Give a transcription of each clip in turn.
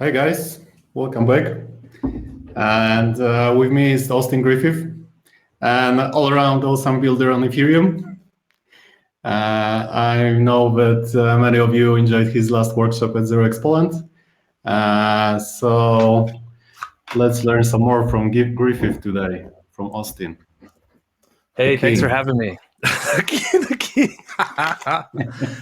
Hi guys, welcome back. And with me is Austin Griffith, an all-around awesome builder on Ethereum. I know that many of you enjoyed his last workshop at 0x Poland. So let's learn some more from Griffith today, from Austin. Hey, thanks for having me.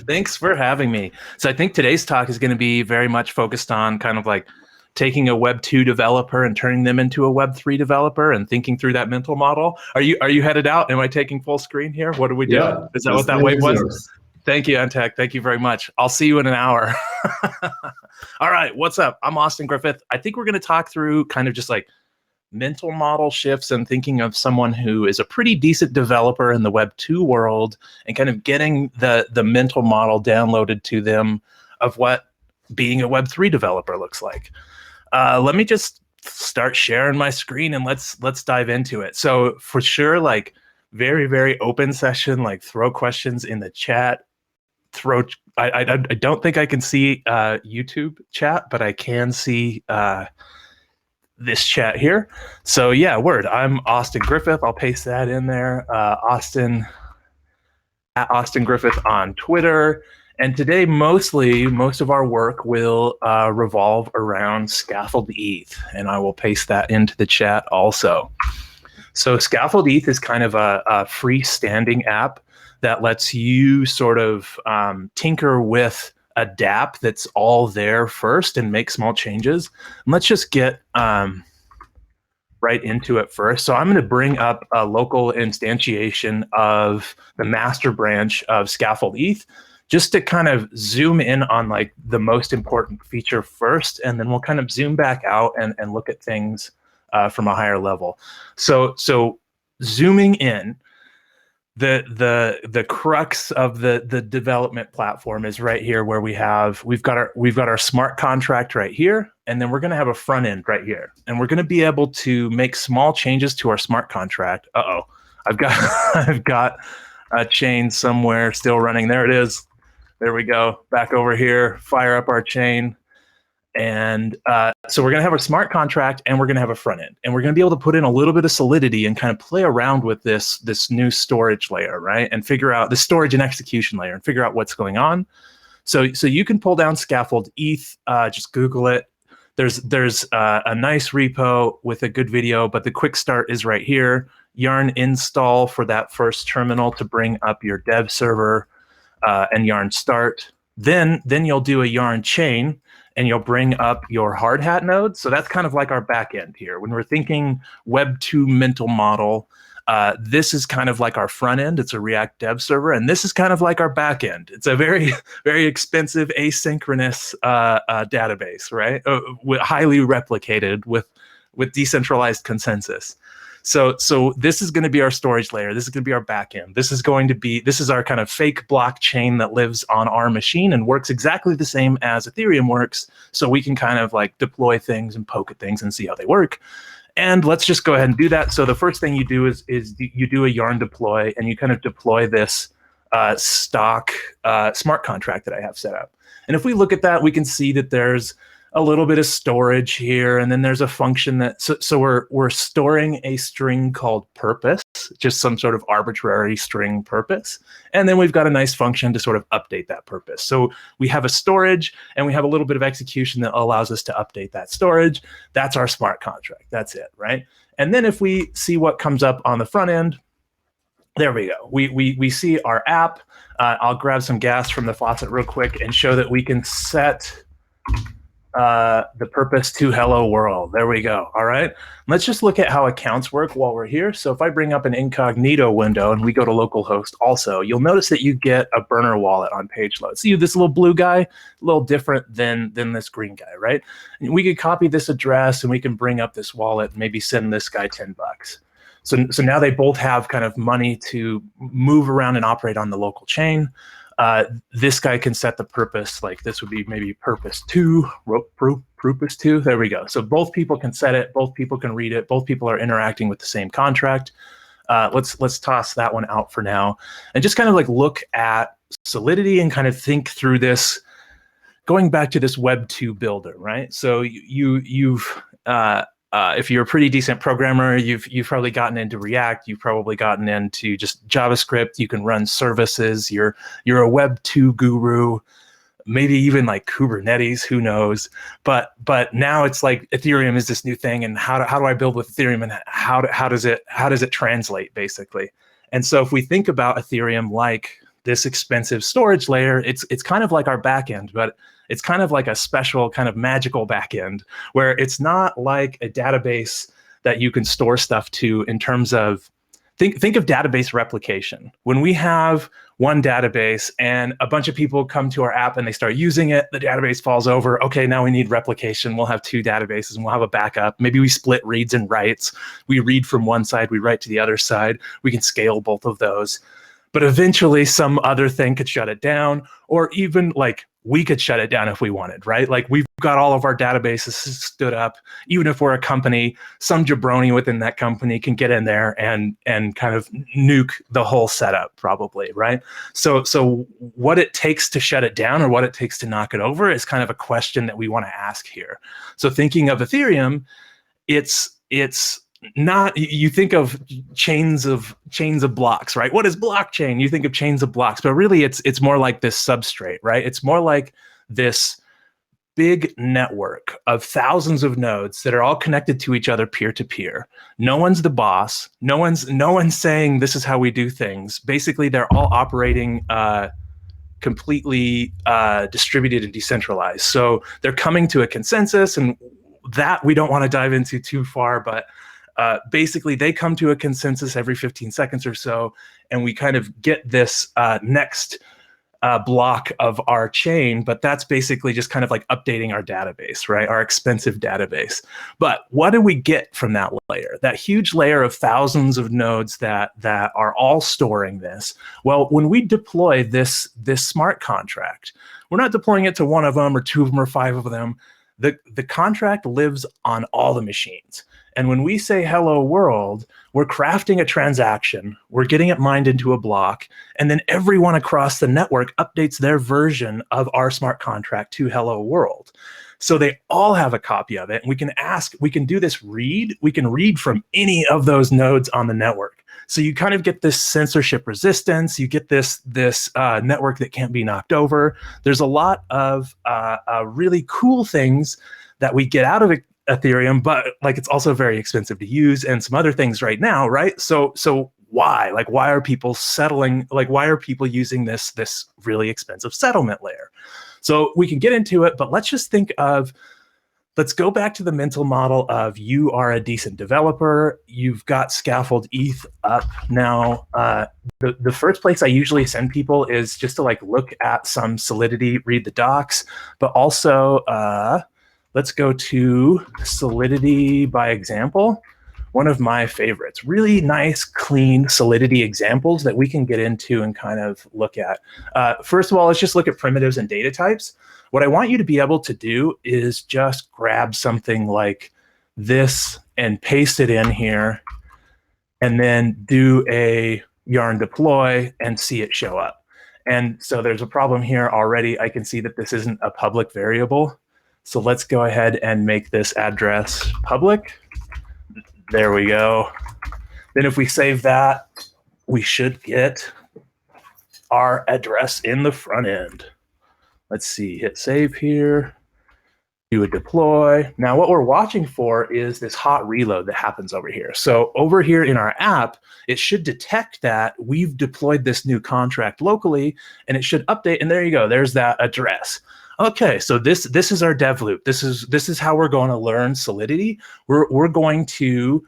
Thanks for having me. So I think today's talk is going to be very much focused on kind of like taking a Web2 developer and turning them into a Web3 developer and thinking through that mental model. Are you headed out? Am I taking full screen here? What are we doing? Yeah, is that what that wave was? Thank you, Antec. Thank you very much. I'll see you in an hour. All right, what's up? I'm Austin Griffith. I think we're going to talk through kind of just like mental model shifts and thinking of someone who is a pretty decent developer in the Web2 world and kind of getting the mental model downloaded to them of what being a Web3 developer looks like. Let me just start sharing my screen and let's dive into it. So for sure, like very, very open session, like throw questions in the chat. I don't think I can see YouTube chat, but I can see this chat here. So yeah, I'm Austin Griffith. I'll paste that in there. Austin Griffith on Twitter. And today, most of our work will revolve around scaffold-eth, and I will paste that into the chat also. So scaffold-eth is kind of a freestanding app that lets you sort of tinker with a dApp that's all there first and make small changes. And let's just get right into it first. So I'm going to bring up a local instantiation of the master branch of scaffold-eth just to kind of zoom in on like the most important feature first, and then we'll kind of zoom back out and look at things from a higher level. So zooming in, the crux of the development platform is right here, where we've got our smart contract right here, and then we're going to have a front end right here, and we're going to be able to make small changes to our smart contract. I've got a chain somewhere still running. There it is. There we go. Back over here. Fire up our chain. And so we're going to have a smart contract and we're going to have a front end. And we're going to be able to put in a little bit of solidity and kind of play around with this new storage layer, right? And figure out the storage and execution layer and figure out what's going on. So you can pull down scaffold-eth, just Google it. There's a nice repo with a good video, but the quick start is right here. Yarn install for that first terminal to bring up your dev server and yarn start. Then you'll do a yarn chain, and you'll bring up your hard hat node. So that's kind of like our back end here. When we're thinking Web2 mental model, this is kind of like our front end. It's a React dev server. And this is kind of like our back end. It's a very, very expensive asynchronous database, right? Highly replicated with decentralized consensus. So this is going to be our storage layer. This is going to be our backend. This is our kind of fake blockchain that lives on our machine and works exactly the same as Ethereum works. So we can kind of like deploy things and poke at things and see how they work. And let's just go ahead and do that. So the first thing you do is you do a yarn deploy, and you kind of deploy this stock smart contract that I have set up. And if we look at that, we can see that there's a little bit of storage here, and then there's a function that so we're storing a string called purpose, just some sort of arbitrary string purpose, and then we've got a nice function to sort of update that purpose. So we have a storage, and we have a little bit of execution that allows us to update that storage. That's our smart contract. That's it, right? And then if we see what comes up on the front end, there we go. We see our app. I'll grab some gas from the faucet real quick and show that we can set the purpose to hello world. There we go. All right. Let's just look at how accounts work while we're here. So if I bring up an incognito window and we go to localhost also, you'll notice that you get a burner wallet on page load. See this little blue guy, a little different than this green guy, right? And we could copy this address and we can bring up this wallet and maybe send this guy $10. So now they both have kind of money to move around and operate on the local chain. This guy can set the purpose, like this would be maybe purpose 2, purpose 2. There we go. So both people can set it, both people can read it, both people are interacting with the same contract. Let's toss that one out for now and just kind of like look at Solidity and kind of think through this going back to this Web2 builder, right? So you've if you're a pretty decent programmer, you've probably gotten into React, you've probably gotten into just JavaScript. You can run services. You're a Web2 guru, maybe even like Kubernetes, who knows? But now it's like Ethereum is this new thing, and how do I build with Ethereum, and how does it translate basically? And so if we think about Ethereum like this expensive storage layer, it's kind of like our backend, but it's kind of like a special kind of magical backend where it's not like a database that you can store stuff to in terms of, think of database replication. When we have one database and a bunch of people come to our app and they start using it, the database falls over. Okay, now we need replication. We'll have two databases and we'll have a backup. Maybe we split reads and writes. We read from one side, we write to the other side. We can scale both of those. But eventually some other thing could shut it down, or even like we could shut it down if we wanted, right? Like we've got all of our databases stood up. Even if we're a company, some jabroni within that company can get in there and kind of nuke the whole setup probably, right? So what it takes to shut it down or what it takes to knock it over is kind of a question that we want to ask here. So thinking of Ethereum, it's not, you think of chains of blocks, right? What is blockchain? You think of chains of blocks, but really it's more like this substrate, right? It's more like this big network of thousands of nodes that are all connected to each other peer to peer. No one's the boss. No one's saying this is how we do things. Basically, they're all operating completely distributed and decentralized. So they're coming to a consensus, and that we don't want to dive into too far, but basically, they come to a consensus every 15 seconds or so, and we kind of get this next block of our chain, but that's basically just kind of like updating our database, right? Our expensive database. But what do we get from that layer? That huge layer of thousands of nodes that are all storing this. Well, when we deploy this smart contract, we're not deploying it to one of them or two of them or five of them. The contract lives on all the machines. And when we say hello world, we're crafting a transaction, we're getting it mined into a block, and then everyone across the network updates their version of our smart contract to hello world. So they all have a copy of it, and we can do this read, we can read from any of those nodes on the network. So you kind of get this censorship resistance, you get this network that can't be knocked over. There's a lot of really cool things that we get out of Ethereum, but like it's also very expensive to use, and some other things right now, right? So why? Like, why are people settling? Like, why are people using this really expensive settlement layer? So we can get into it, but let's just think of, let's go back to the mental model of you are a decent developer, you've got scaffold-eth up. Now, the first place I usually send people is just to like look at some Solidity, read the docs, but also let's go to Solidity by example. One of my favorites, really nice, clean Solidity examples that we can get into and kind of look at. First of all, let's just look at primitives and data types. What I want you to be able to do is just grab something like this and paste it in here, and then do a yarn deploy and see it show up. And so there's a problem here already. I can see that this isn't a public variable. So let's go ahead and make this address public. There we go. Then if we save that, we should get our address in the front end. Let's see, hit save here, do a deploy. Now what we're watching for is this hot reload that happens over here. So over here in our app, it should detect that we've deployed this new contract locally, and it should update, and there you go, there's that address. Okay, so this is our dev loop. This is how we're going to learn Solidity. We're going to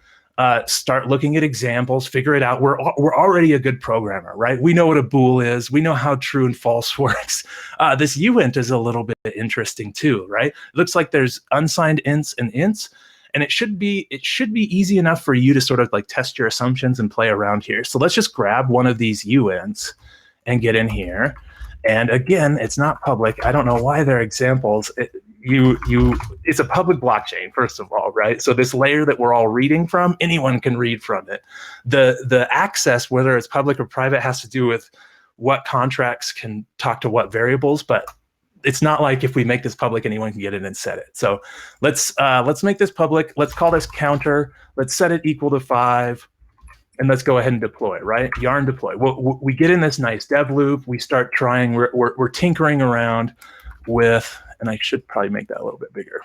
start looking at examples, figure it out. We're already a good programmer, right? We know what a bool is. We know how true and false works. This uint is a little bit interesting too, right? It looks like there's unsigned ints and ints, and it should be easy enough for you to sort of like test your assumptions and play around here. So let's just grab one of these uints and get in here. And again, it's not public. I don't know why they're examples. It's a public blockchain, first of all, right? So this layer that we're all reading from, anyone can read from it. The access, whether it's public or private, has to do with what contracts can talk to what variables, but it's not like if we make this public, anyone can get in and set it. So let's make this public. Let's call this counter. Let's set it equal to 5. And let's go ahead and deploy, right? Yarn deploy. We get in this nice dev loop. We start trying, we're tinkering around with, and I should probably make that a little bit bigger.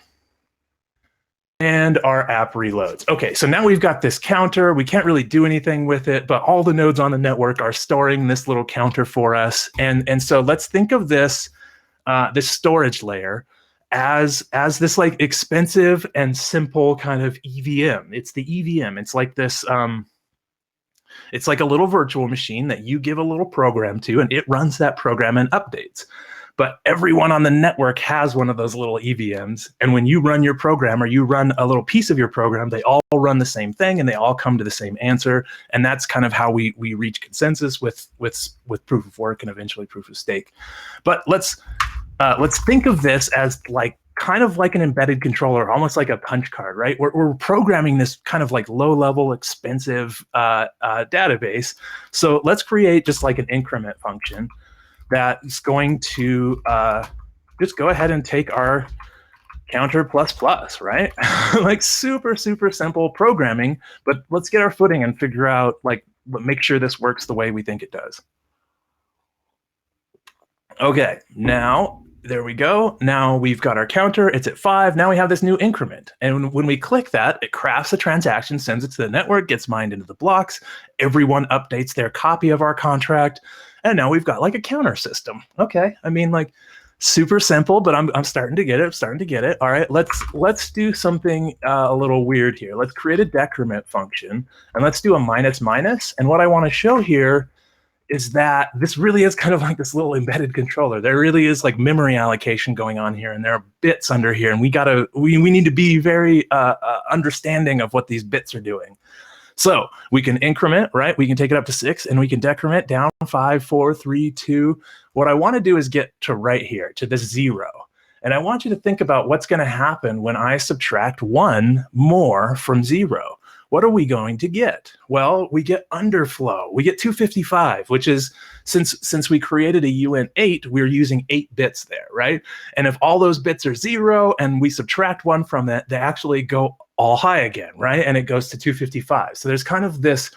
And our app reloads. Okay, so now we've got this counter. We can't really do anything with it, but all the nodes on the network are storing this little counter for us. And so let's think of this, this storage layer as this like expensive and simple kind of EVM. It's the EVM. It's like this, it's like a little virtual machine that you give a little program to, and it runs that program and updates. But everyone on the network has one of those little EVMs. And when you run your program or you run a little piece of your program, they all run the same thing and they all come to the same answer. And that's kind of how we reach consensus with proof of work and eventually proof of stake. But let's think of this as like kind of like an embedded controller, almost like a punch card, right? We're programming this kind of like low-level, expensive database. So let's create just like an increment function that's going to just go ahead and take our counter plus, right? Like super simple programming, but let's get our footing and figure out, like, make sure this works the way we think it does. Okay, now, there we go. Now we've got our counter, it's at 5. Now we have this new increment. And when we click that, it crafts a transaction, sends it to the network, gets mined into the blocks. Everyone updates their copy of our contract. And now we've got like a counter system. Okay, I mean, like, super simple, but I'm starting to get it. All right, let's do something a little weird here. Let's create a decrement function, and let's do a minus. And what I want to show here is that this really is kind of like this little embedded controller. There really is like memory allocation going on here, and there are bits under here, and we need to be very understanding of what these bits are doing. So we can increment, right? We can take it up to 6, and we can decrement down 5, 4, 3, 2. What I want to do is get to right here, to this 0. And I want you to think about what's going to happen when I subtract 1 more from 0. What are we going to get? Well, we get underflow. We get 255, which is, since we created a UN8, we're using 8 bits there, right? And if all those bits are 0 and we subtract 1 from it, they actually go all high again, right? And it goes to 255. So there's kind of this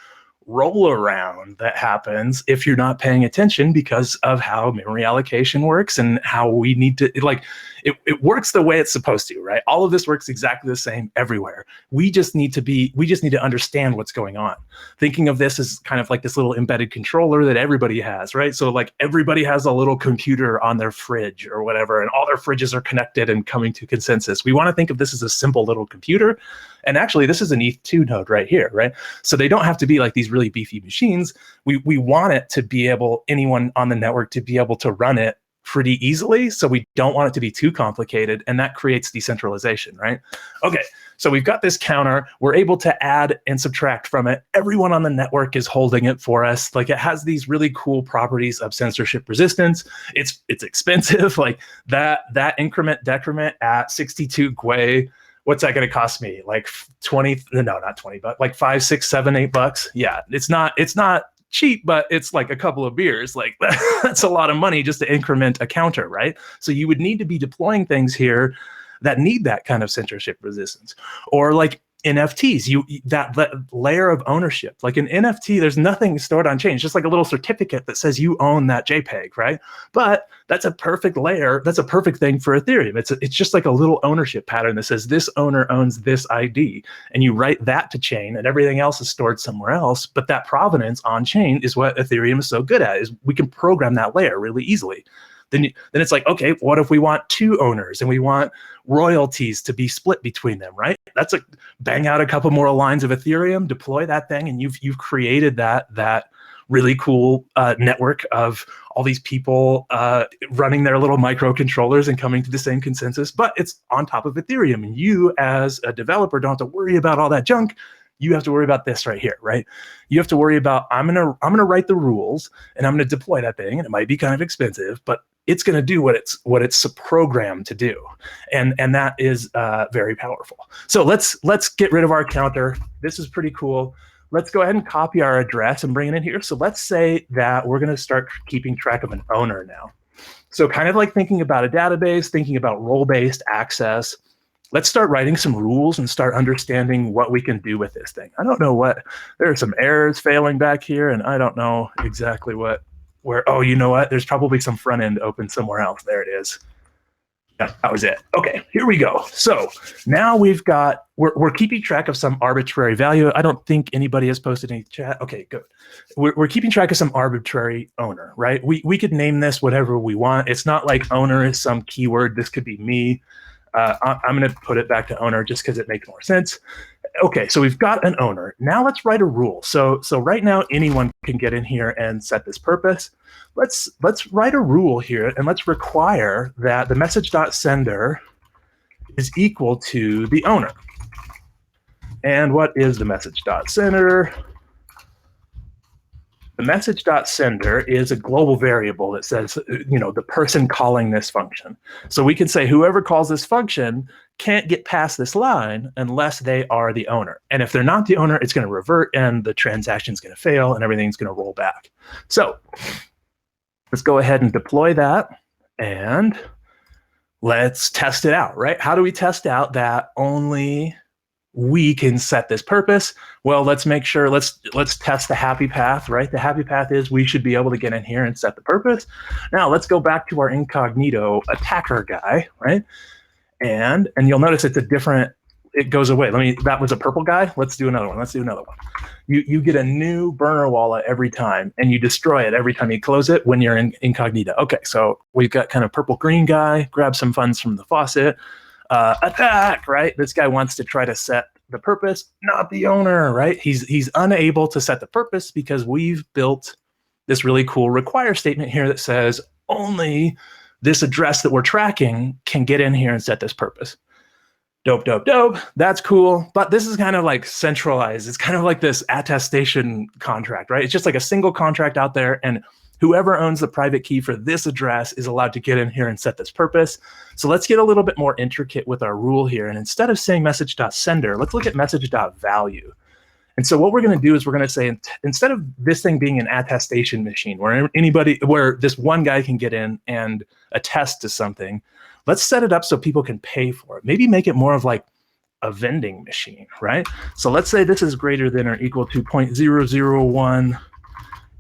roll around that happens if you're not paying attention, because of how memory allocation works and how we need to, like, it works the way it's supposed to, right? All of this works exactly the same everywhere. We just need to understand what's going on. Thinking of this as kind of like this little embedded controller that everybody has, right? So like everybody has a little computer on their fridge or whatever, and all their fridges are connected and coming to consensus. We want to think of this as a simple little computer. And actually, this is an ETH2 node right here, right? So they don't have to be like these really beefy machines. We want it to be able, anyone on the network to be able to run it pretty easily. So we don't want it to be too complicated, and that creates decentralization, right? Okay, so we've got this counter. We're able to add and subtract from it. Everyone on the network is holding it for us. Like, it has these really cool properties of censorship resistance. It's expensive. Like that increment decrement at 62 Gwei. What's that going to cost me? Like 20? No, not 20, but like 5, 6, 7, $8. Yeah, it's not cheap, but it's like a couple of beers. Like that's a lot of money just to increment a counter, right? So you would need to be deploying things here that need that kind of censorship resistance. Or like NFTs, that layer of ownership. Like an NFT, there's nothing stored on chain. It's just like a little certificate that says you own that JPEG, right? But that's a perfect layer. That's a perfect thing for Ethereum. It's just like a little ownership pattern that says this owner owns this ID, and you write that to chain, and everything else is stored somewhere else. But that provenance on chain is what Ethereum is so good at. Is we can program that layer really easily. Then it's like, okay, what if we want 2 owners and we want royalties to be split between them, right? That's a bang out a couple more lines of Ethereum, deploy that thing, and you've created that really cool network of all these people running their little microcontrollers and coming to the same consensus, but it's on top of Ethereum. And you as a developer don't have to worry about all that junk. You have to worry about this right here, right? You have to worry about, I'm gonna write the rules and I'm gonna deploy that thing, and it might be kind of expensive, but it's gonna do what it's programmed to do, and that is very powerful. So let's get rid of our counter. This is pretty cool. Let's go ahead and copy our address and bring it in here. So let's say that we're gonna start keeping track of an owner now. So kind of like thinking about a database, thinking about role-based access, let's start writing some rules and start understanding what we can do with this thing. I don't know what, there are some errors failing back here, and I don't know exactly oh, you know what? There's probably some front end open somewhere else. There it is. Yeah, that was it. Okay, here we go. So now we're keeping track of some arbitrary value. I don't think anybody has posted any chat. Okay, good. We're keeping track of some arbitrary owner, right? We could name this whatever we want. It's not like owner is some keyword. This could be me. I'm going to put it back to owner just because it makes more sense. Okay, so we've got an owner. Now let's write a rule. So right now anyone can get in here and set this purpose. Let's write a rule here, and let's require that the message.sender is equal to the owner. And what is the message.sender? The message.sender is a global variable that says, the person calling this function. So we can say whoever calls this function can't get past this line unless they are the owner. And if they're not the owner, it's going to revert and the transaction's going to fail and everything's going to roll back. So let's go ahead and deploy that and let's test it out, right? How do we test out that only we can set this purpose? Well, let's make sure, let's test the happy path, right? The happy path is we should be able to get in here and set the purpose. Now let's go back to our incognito attacker guy, right? And you'll notice it's a different, it goes away. That was a purple guy. Let's do another one. You get a new burner wallet every time, and you destroy it every time you close it when you're in incognito. Okay, so we've got kind of purple green guy, grab some funds from the faucet, attack, right? This guy wants to try to set the purpose, not the owner, right? He's unable to set the purpose because we've built this really cool require statement here that says only this address that we're tracking can get in here and set this purpose. Dope, dope, dope. That's cool. But this is kind of like centralized. It's kind of like this attestation contract, right? It's just like a single contract out there, and whoever owns the private key for this address is allowed to get in here and set this purpose. So let's get a little bit more intricate with our rule here. And instead of saying message.sender, let's look at message.value. And so what we're going to do is we're going to say, instead of this thing being an attestation machine where this one guy can get in and attest to something, let's set it up so people can pay for it. Maybe make it more of like a vending machine, right? So let's say this is greater than or equal to 0.001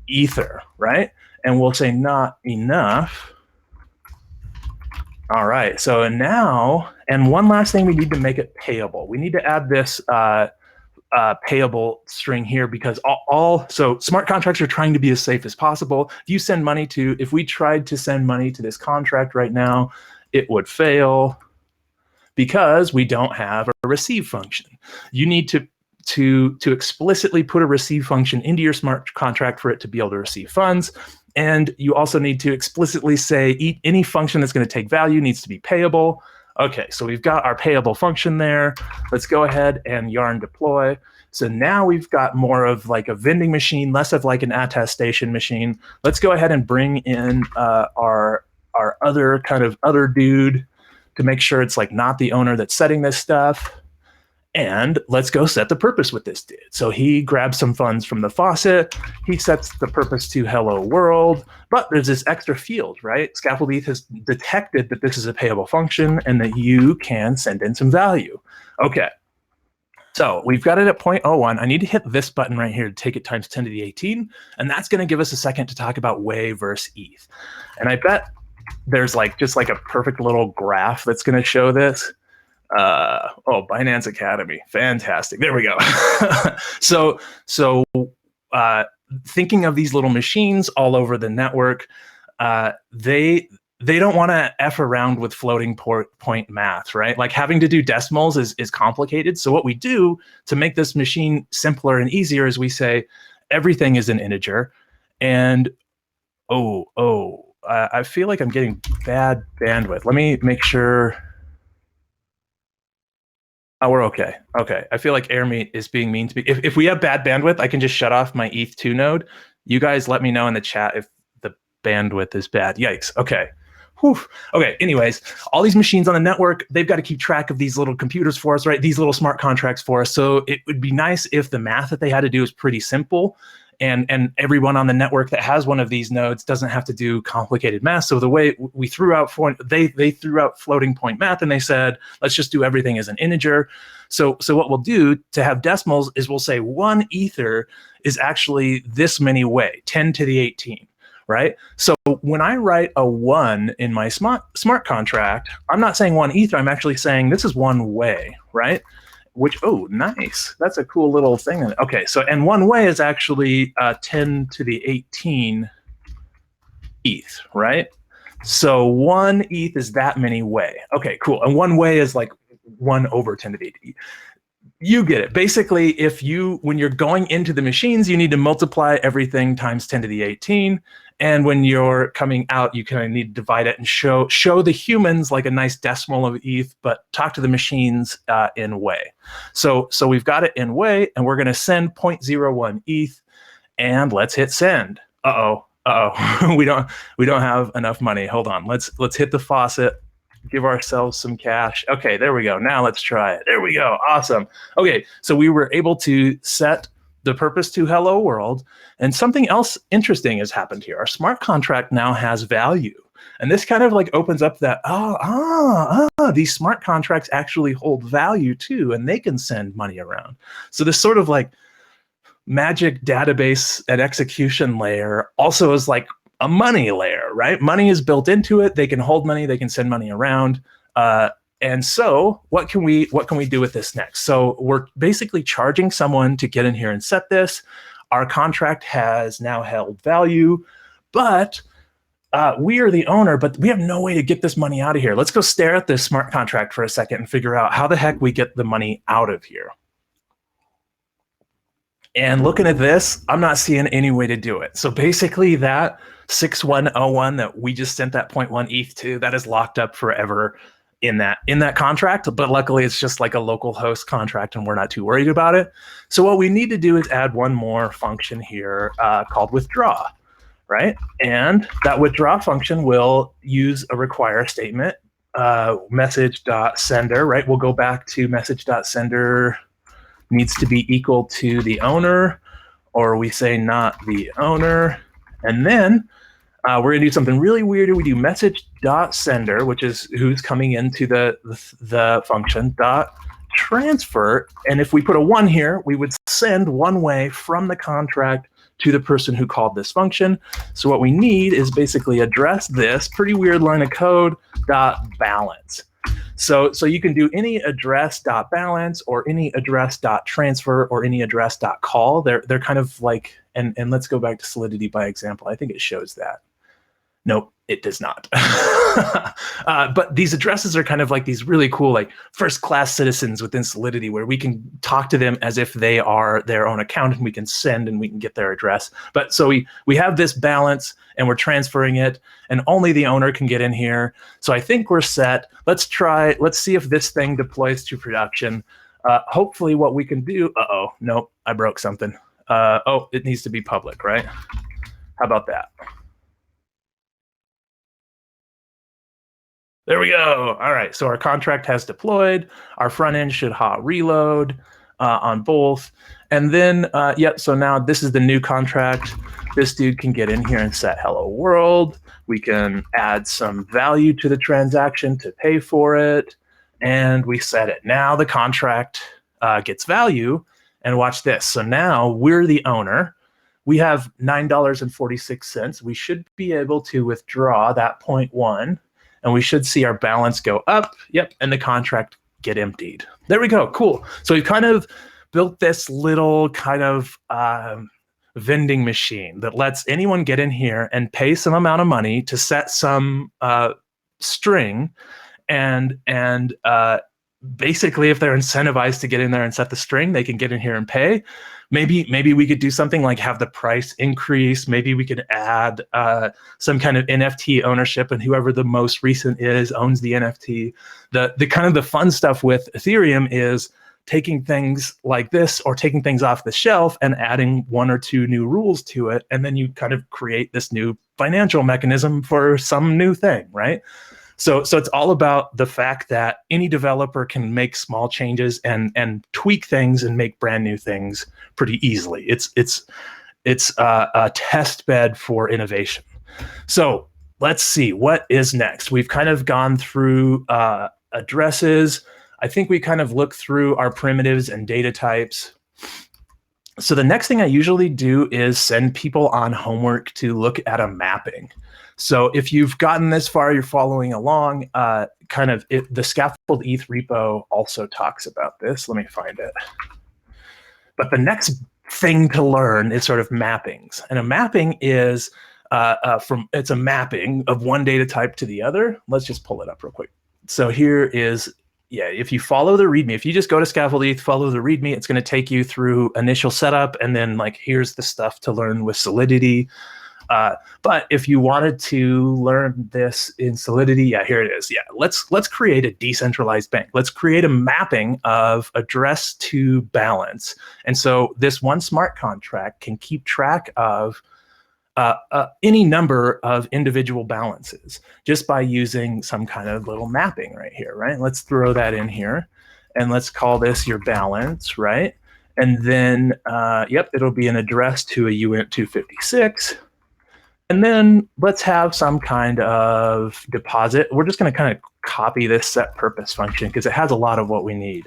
Ether, right? And we'll say not enough. All right, so now, and one last thing, we need to make it payable. We need to add this payable string here because so smart contracts are trying to be as safe as possible. If we tried to send money to this contract right now, it would fail because we don't have a receive function. You need to explicitly put a receive function into your smart contract for it to be able to receive funds. And you also need to explicitly say any function that's going to take value needs to be payable. Okay, so we've got our payable function there. Let's go ahead and yarn deploy. So now we've got more of like a vending machine, less of like an attestation machine. Let's go ahead and bring in our other dude to make sure it's like not the owner that's setting this stuff. And let's go set the purpose with this dude. So he grabs some funds from the faucet. He sets the purpose to hello world, but there's this extra field, right? Scaffold-eth has detected that this is a payable function and that you can send in some value. Okay, so we've got it at 0.01. I need to hit this button right here to take it times 10 to the 18. And that's gonna give us a second to talk about Wei versus ETH. And I bet there's just like a perfect little graph that's gonna show this. Binance Academy, fantastic. There we go. So thinking of these little machines all over the network, they don't want to F around with floating point math, right? Like having to do decimals is complicated. So what we do to make this machine simpler and easier is we say everything is an integer. And I feel like I'm getting bad bandwidth. Let me make sure. Oh, we're okay. Okay. I feel like AirMeet is being mean to me. If we have bad bandwidth, I can just shut off my ETH2 node. You guys let me know in the chat if the bandwidth is bad. Yikes. Okay. Whew. Okay. Anyways, all these machines on the network, they've got to keep track of these little computers for us, right? These little smart contracts for us. So it would be nice if the math that they had to do is pretty simple. and everyone on the network that has one of these nodes doesn't have to do complicated math. So the way we threw out they threw out floating point math, and they said, let's just do everything as an integer. So what we'll do to have decimals is we'll say 1 ether is actually this many way, 10 to the 18. Right? So when I write a 1 in my smart contract, I'm not saying 1 ether, I'm actually saying this is 1 way, right? Which, oh, nice. That's a cool little thing. Okay, so, and 1 way is actually 10 to the 18 ETH, right? So 1 ETH is that many way. Okay, cool. And 1 way is like 1 over 10 to the 18. You get it. Basically, when you're going into the machines, you need to multiply everything times 10 to the 18. And when you're coming out, you kind of need to divide it and show the humans like a nice decimal of ETH, but talk to the machines in way. So we've got it in way, and we're going to send 0.01 ETH, and let's hit send. we don't have enough money. Hold on. Let's hit the faucet. Give ourselves some cash. Okay, there we go. Now let's try it. There we go. Awesome. Okay, so we were able to set the purpose to hello world, and something else interesting has happened here. Our smart contract now has value, and this kind of like opens up that these smart contracts actually hold value too, and they can send money around. So this sort of like magic database and execution layer also is like a money layer, right? Money is built into it. They can hold money. They can send money around. And so what can we do with this next? So we're basically charging someone to get in here and set this. Our contract has now held value, but we are the owner, but we have no way to get this money out of here. Let's go stare at this smart contract for a second and figure out how the heck we get the money out of here. And looking at this, I'm not seeing any way to do it. So basically that 6101 that we just sent that 0.1 ETH to, that is locked up forever in that contract. But luckily it's just like a local host contract and we're not too worried about it. So what we need to do is add one more function here called withdraw, right? And that withdraw function will use a require statement, message.sender, right? We'll go back to message.sender needs to be equal to the owner, or we say not the owner. And then we're gonna do something really weird. We do message.sender, which is who's coming into the function, .transfer. And if we put a 1 here, we would send one way from the contract to the person who called this function. So what we need is basically address this pretty weird line of code, .balance. So you can do any address.balance or any address.transfer or any address.call. They're kind of like, and let's go back to Solidity by example. I think it shows that. Nope, it does not. But these addresses are kind of like these really cool, like first-class citizens within Solidity, where we can talk to them as if they are their own account, and we can send and we can get their address. But so we have this balance, and we're transferring it, and only the owner can get in here. So I think we're set. Let's see if this thing deploys to production. Hopefully what we can do, nope, I broke something. It needs to be public, right? How about that? There we go. All right, so our contract has deployed. Our front end should hot reload on both. And then, so now this is the new contract. This dude can get in here and set hello world. We can add some value to the transaction to pay for it. And we set it. Now the contract gets value. And watch this. So now we're the owner. We have $9.46. We should be able to withdraw that 0.1. And we should see our balance go up. Yep, and the contract get emptied. There we go, cool. So we've kind of built this little kind of vending machine that lets anyone get in here and pay some amount of money to set some string. And basically, if they're incentivized to get in there and set the string, they can get in here and pay. Maybe we could do something like have the price increase. Maybe we could add some kind of NFT ownership, and whoever the most recent is owns the NFT. The kind of the fun stuff with Ethereum is taking things like this or taking things off the shelf and adding 1 or 2 new rules to it, and then you kind of create this new financial mechanism for some new thing, right? So it's all about the fact that any developer can make small changes and tweak things and make brand new things pretty easily. It's It's a test bed for innovation. So let's see what is next. We've kind of gone through addresses. I think we kind of look through our primitives and data types. So the next thing I usually do is send people on homework to look at a mapping. So if you've gotten this far, you're following along, the scaffold-eth repo also talks about this. Let me find it. But the next thing to learn is sort of mappings. And a mapping is it's a mapping of one data type to the other. Let's just pull it up real quick. So here is, if you follow the README, if you just go to scaffold-eth, follow the README, it's going to take you through initial setup, and then like here's the stuff to learn with Solidity. But if you wanted to learn this in Solidity, here it is. Let's create a decentralized bank. Let's create a mapping of address to balance. And so this one smart contract can keep track of any number of individual balances just by using some kind of little mapping right here, right? Let's throw that in here, and let's call this your balance, right? And then, it'll be an address to a UINT 256. And then let's have some kind of deposit. We're just going to kind of copy this set purpose function because it has a lot of what we need.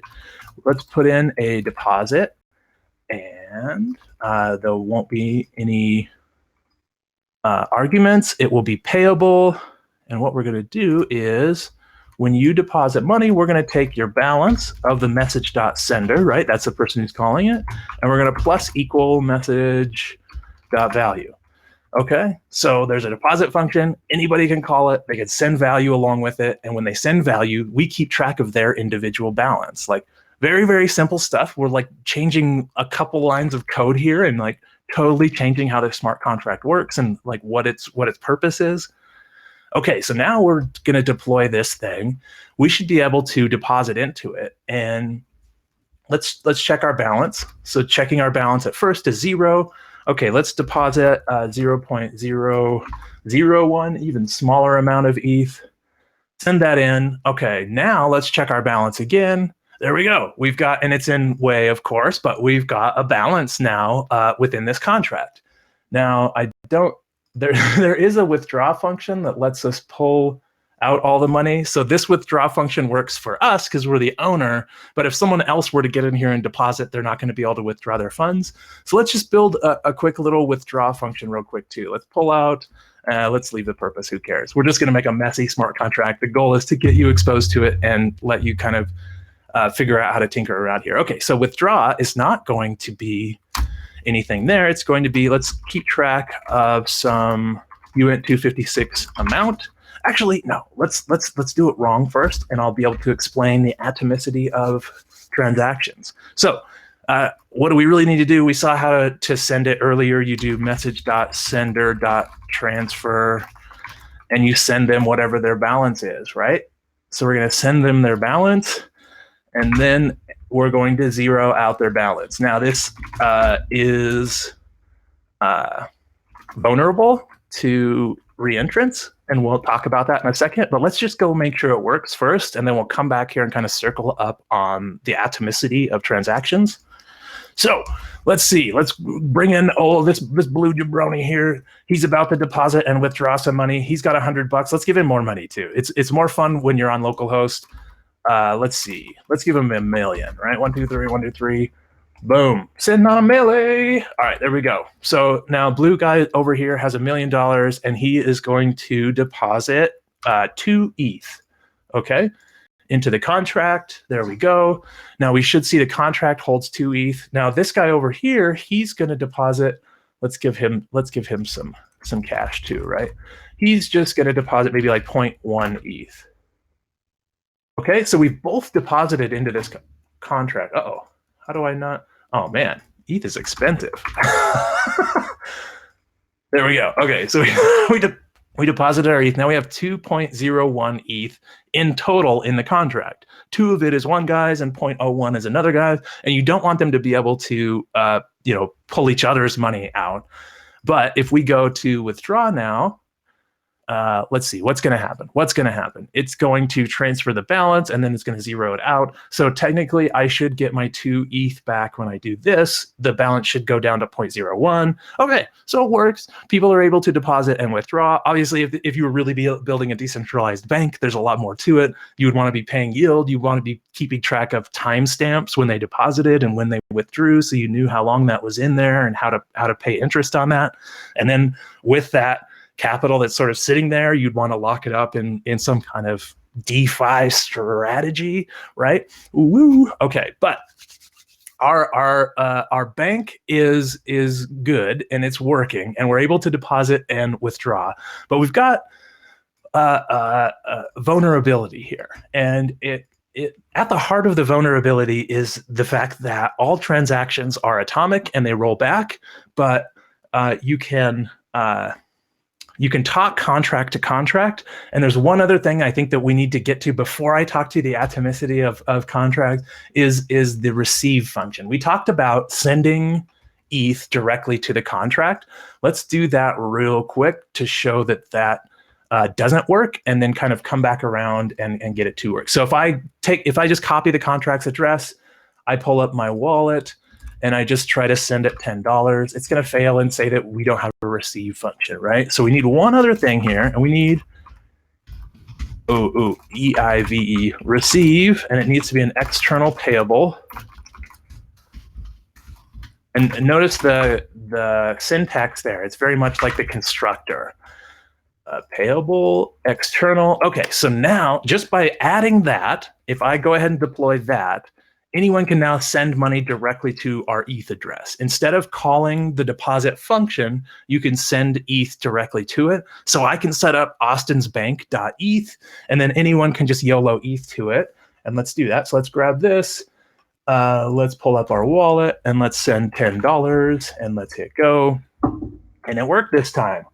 Let's put in a deposit, and there won't be any arguments. It will be payable. And what we're going to do is when you deposit money, we're going to take your balance of the message.sender, right? That's the person who's calling it. And we're going to plus equal message.value. Okay, so there's a deposit function. Anybody can call it. They can send value along with it. And when they send value, we keep track of their individual balance. Like very, very simple stuff. We're like changing a couple lines of code here and like totally changing how the smart contract works and like what its purpose is. Okay, so now we're going to deploy this thing. We should be able to deposit into it. And let's check our balance. So checking our balance at first is 0. Okay, let's deposit 0.001, even smaller amount of ETH. Send that in. Okay, now let's check our balance again. There we go. We've got, and it's in way, of course, but we've got a balance now within this contract. Now, there is a withdraw function that lets us pull out all the money. So this withdraw function works for us because we're the owner, but if someone else were to get in here and deposit, they're not going to be able to withdraw their funds. So let's just build a quick little withdraw function real quick too. Let's pull out, let's leave the purpose, who cares? We're just going to make a messy smart contract. The goal is to get you exposed to it and let you kind of figure out how to tinker around here. Okay, so withdraw is not going to be anything there. It's going to be, let's keep track of some UINT 256 amount. Actually, no, let's do it wrong first, and I'll be able to explain the atomicity of transactions. So what do we really need to do? We saw how to send it earlier. You do message.sender.transfer, and you send them whatever their balance is, right? So we're going to send them their balance, and then we're going to zero out their balance. Now this is vulnerable to reentrance, and we'll talk about that in a second, but let's just go make sure it works first, and then we'll come back here and kind of circle up on the atomicity of transactions. So let's see, let's bring in this blue jabroni here. He's about to deposit and withdraw some money. He's got $100. Let's give him more money too. It's more fun when you're on localhost. Let's see, let's give him $1 million, right? 1, 2, 3, 1, 2, 3. Boom, send on a melee. All right, there we go. So now blue guy over here has $1 million, and he is going to deposit 2 ETH, okay, into the contract. There we go. Now we should see the contract holds 2 ETH. Now this guy over here, he's going to deposit. Let's give him some cash too, right? He's just going to deposit maybe like 0.1 ETH. Okay, so we've both deposited into this contract. Uh-oh, how do I not? Oh man, ETH is expensive. There we go. Okay, so we deposited our ETH. Now we have 2.01 ETH in total in the contract. 2 of it is one guy's and 0.01 is another guy's, and you don't want them to be able to pull each other's money out. But if we go to withdraw now, let's see, what's going to happen? What's going to happen? It's going to transfer the balance, and then it's going to zero it out. So technically, I should get my 2 ETH back when I do this. The balance should go down to 0.01. Okay, so it works. People are able to deposit and withdraw. Obviously, if you were really building a decentralized bank, there's a lot more to it. You would want to be paying yield. You want to be keeping track of timestamps when they deposited and when they withdrew, so you knew how long that was in there and how to pay interest on that. And then with that capital that's sort of sitting there, you'd want to lock it up in some kind of DeFi strategy, right? Woo. Okay, but our bank is good and it's working, and we're able to deposit and withdraw. But we've got vulnerability here, and it at the heart of the vulnerability is the fact that all transactions are atomic and they roll back, but you can talk contract to contract. And there's one other thing I think that we need to get to before I talk to the atomicity of contract is the receive function. We talked about sending ETH directly to the contract. Let's do that real quick to show that doesn't work, and then kind of come back around and get it to work. So if I just copy the contract's address, I pull up my wallet, and I just try to send it $10, it's going to fail and say that we don't have a receive function, right? So we need one other thing here, and we need EIVE, receive, and it needs to be an external payable. And notice the syntax there. It's very much like the constructor. Payable, external. Okay, so now just by adding that, if I go ahead and deploy that, anyone can now send money directly to our ETH address. Instead of calling the deposit function, you can send ETH directly to it. So I can set up austinsbank.eth, and then anyone can just YOLO ETH to it. And let's do that. So let's grab this. Let's pull up our wallet, and let's send $10, and let's hit go. And it worked this time.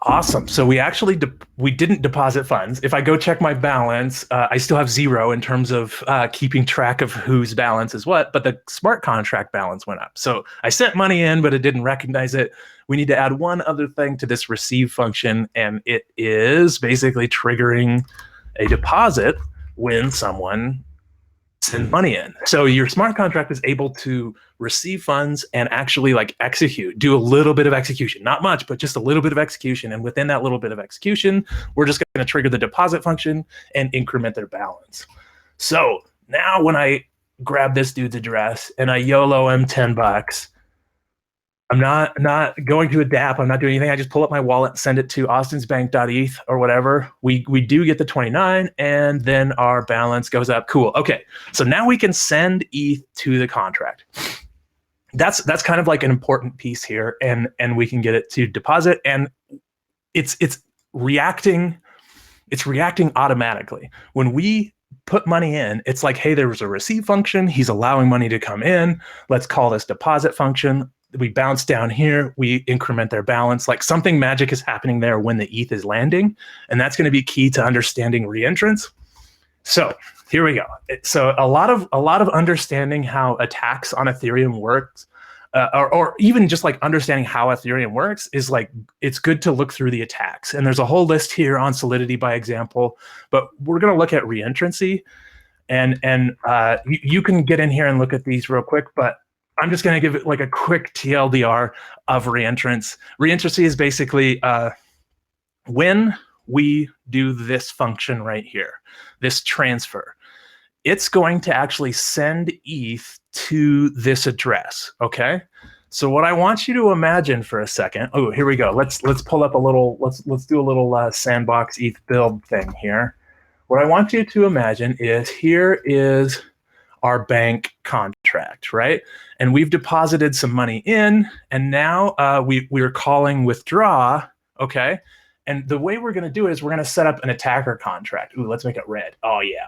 Awesome. So we actually we didn't deposit funds. If I go check my balance, I still have 0 in terms of keeping track of whose balance is what, but the smart contract balance went up. So I sent money in, but it didn't recognize it. We need to add one other thing to this receive function, and it is basically triggering a deposit when someone sends money in. So your smart contract is able to receive funds and actually like do a little bit of execution, not much, but just a little bit of execution. And within that little bit of execution, we're just going to trigger the deposit function and increment their balance. So now when I grab this dude's address and I YOLO him $10, I'm not going to a dApp. I'm not doing anything. I just pull up my wallet and send it to austinsbank.eth or whatever. We do get the 29, and then our balance goes up. Cool. Okay. So now we can send ETH to the contract. That's kind of like an important piece here, and we can get it to deposit, and it's reacting automatically. When we put money in, it's like, hey, there was a receive function. He's allowing money to come in. Let's call this deposit function. We bounce down here, we increment their balance. Like something magic is happening there when the ETH is landing, and that's going to be key to understanding reentrance. So here we go. So a lot of understanding how attacks on Ethereum works, or even just like understanding how Ethereum works is like, it's good to look through the attacks. And there's a whole list here on Solidity by example, but we're going to look at reentrancy, and you can get in here and look at these real quick, but I'm just going to give it like a quick TLDR of reentrance. Reentrancy is basically when we do this function right here, this transfer, it's going to actually send ETH to this address, okay? So what I want you to imagine for a second, oh, here we go. Let's pull up a little, let's do a little sandbox ETH build thing here. What I want you to imagine is here is our bank contract, right? And we've deposited some money in, and now we're calling withdraw, okay? And the way we're going to do it is we're going to set up an attacker contract. Ooh, let's make it red. Oh yeah,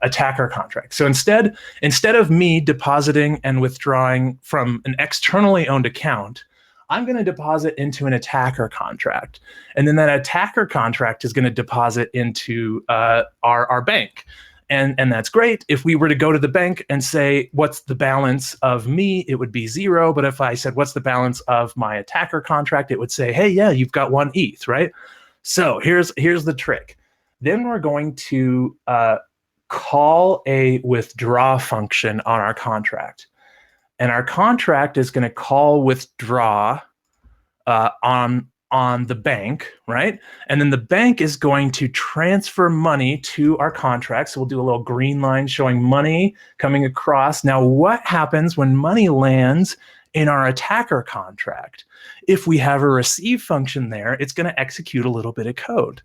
attacker contract. So instead of me depositing and withdrawing from an externally owned account, I'm going to deposit into an attacker contract. And then that attacker contract is going to deposit into our bank. And that's great. If we were to go to the bank and say, what's the balance of me? It would be 0. But if I said, what's the balance of my attacker contract? It would say, hey, yeah, you've got 1 ETH, right? So here's the trick. Then we're going to call a withdraw function on our contract. And our contract is going to call withdraw on the bank, right? And then the bank is going to transfer money to our contract. So we'll do a little green line showing money coming across. Now, what happens when money lands in our attacker contract? If we have a receive function there, it's going to execute a little bit of code.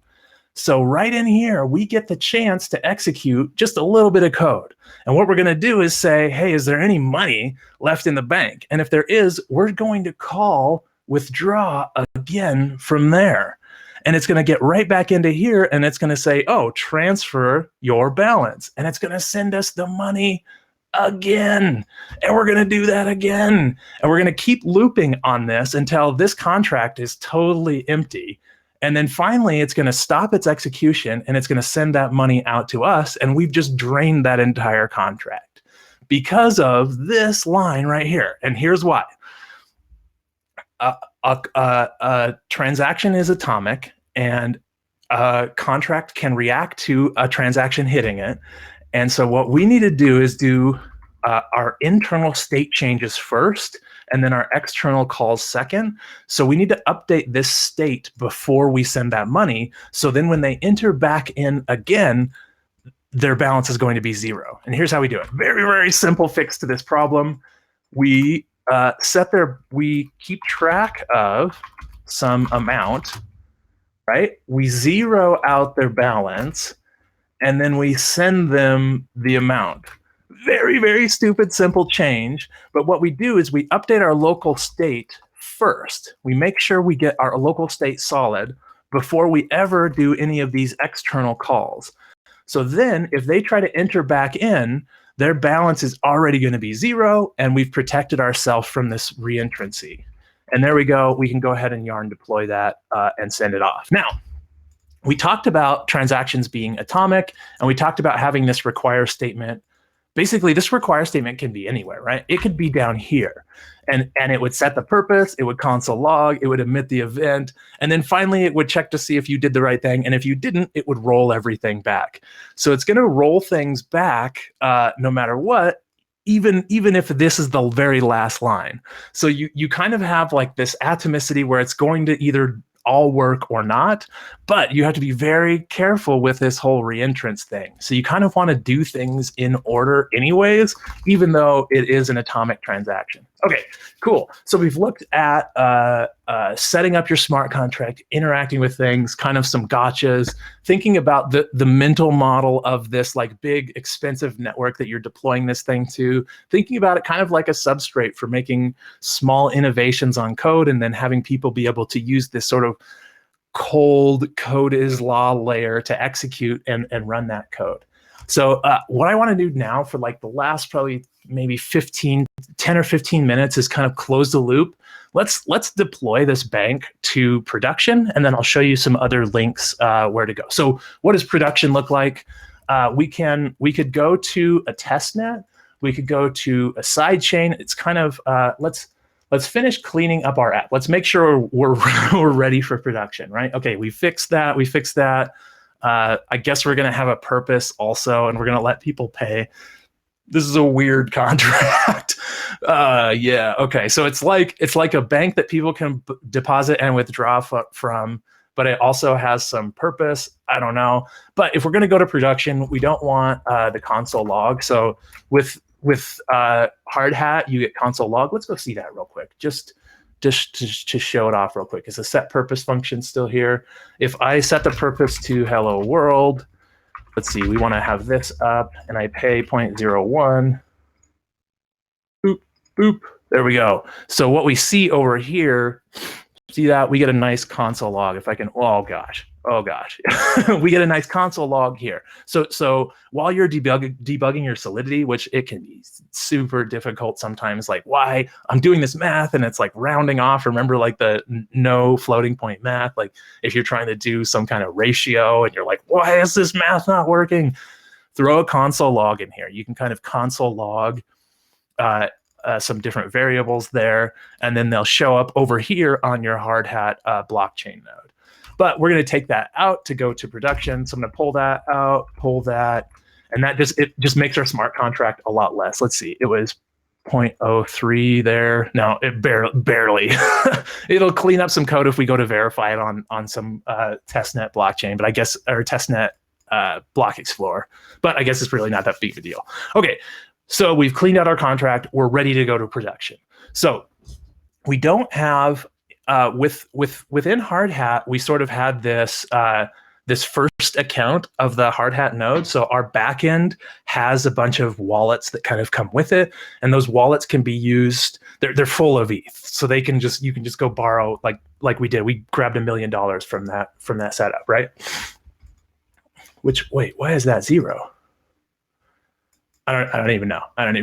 So right in here, we get the chance to execute just a little bit of code. And what we're going to do is say, hey, is there any money left in the bank? And if there is, we're going to call withdraw again from there. And it's going to get right back into here, and it's going to say, oh, transfer your balance. And it's going to send us the money again. And we're going to do that again. And we're going to keep looping on this until this contract is totally empty. And then finally, it's going to stop its execution, and it's going to send that money out to us. And we've just drained that entire contract because of this line right here. And here's why. A transaction is atomic, and a contract can react to a transaction hitting it. And so what we need to do is do our internal state changes first, and then our external calls second. So we need to update this state before we send that money. So then when they enter back in again, their balance is going to be 0. And here's how we do it. Very, very simple fix to this problem. We we keep track of some amount, right? We zero out their balance, and then we send them the amount. Very, very stupid, simple change. But what we do is we update our local state first. We make sure we get our local state solid before we ever do any of these external calls. So then if they try to enter back in, their balance is already going to be 0, and we've protected ourselves from this reentrancy. And there we go. We can go ahead and yarn deploy that and send it off. Now, we talked about transactions being atomic, and we talked about having this require statement. Basically, this require statement can be anywhere, right? It could be down here, and it would set the purpose, it would console log, it would emit the event, and then finally it would check to see if you did the right thing, and if you didn't, it would roll everything back. So it's going to roll things back no matter what, even if this is the very last line. So you kind of have like this atomicity where it's going to either all work or not, but you have to be very careful with this whole reentrance thing. So you kind of want to do things in order anyways, even though it is an atomic transaction. Okay, cool. So we've looked at setting up your smart contract, interacting with things, kind of some gotchas, thinking about the mental model of this like big expensive network that you're deploying this thing to, thinking about it kind of like a substrate for making small innovations on code, and then having people be able to use this sort of cold code is law layer to execute and run that code. So what I want to do now for like the last probably maybe 10 or 15 minutes is kind of close the loop. Let's deploy this bank to production, and then I'll show you some other links where to go. So what does production look like? We could go to a test net. We could go to a side chain. It's kind of let's finish cleaning up our app. Let's make sure we're ready for production, right? Okay, we fixed that. We fixed that. I guess we're gonna have a purpose also, and we're gonna let people pay. This is a weird contract. Yeah, okay. So it's like a bank that people can deposit and withdraw from, but it also has some purpose. I don't know. But if we're gonna go to production, we don't want the console log. So with hard hat, you get console log. Let's go see that real quick. Just to show it off real quick. Is the set purpose function still here? If I set the purpose to hello world, let's see, we want to have this up, and I pay 0.01. Boop, boop. There we go. So what we see over here, see that? We get a nice console log. If I can, oh gosh. We get a nice console log here. So while you're debugging your Solidity, which it can be super difficult sometimes, like why I'm doing this math and it's like rounding off. Remember like the no floating point math, like if you're trying to do some kind of ratio and you're like, why is this math not working? throw a console log in here. You can kind of console log some different variables there, and then they'll show up over here on your hard hat blockchain node. But we're going to take that out to go to production. So I'm going to pull that out, pull that, and that just makes our smart contract a lot less. Let's see, it was 0.03 there. No, it barely. It'll clean up some code if we go to verify it on some testnet blockchain, but I guess, or testnet block explorer. But I guess it's really not that big of a deal. Okay, so we've cleaned out our contract. We're ready to go to production. So we don't have within Hard Hat, we sort of had this this first account of the Hard Hat node. So our backend has a bunch of wallets that kind of come with it, and those wallets can be used. They're full of ETH, so you can just go borrow like we did. We grabbed $1 million from that setup, right? Which, wait, why is that 0? I don't even know. I don't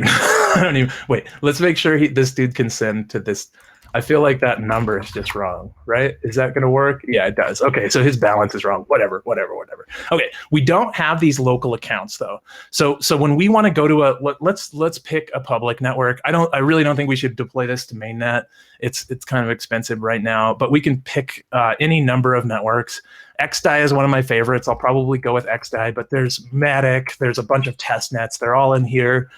even wait. Let's make sure this dude can send to this. I feel like that number is just wrong, right? Is that going to work? Yeah, it does. Okay, so his balance is wrong. Whatever. Okay, we don't have these local accounts though. So when we want to go to let's pick a public network. I really don't think we should deploy this to mainnet. It's kind of expensive right now, but we can pick any number of networks. XDAI is one of my favorites. I'll probably go with XDAI, but there's Matic. There's a bunch of test nets. They're all in here.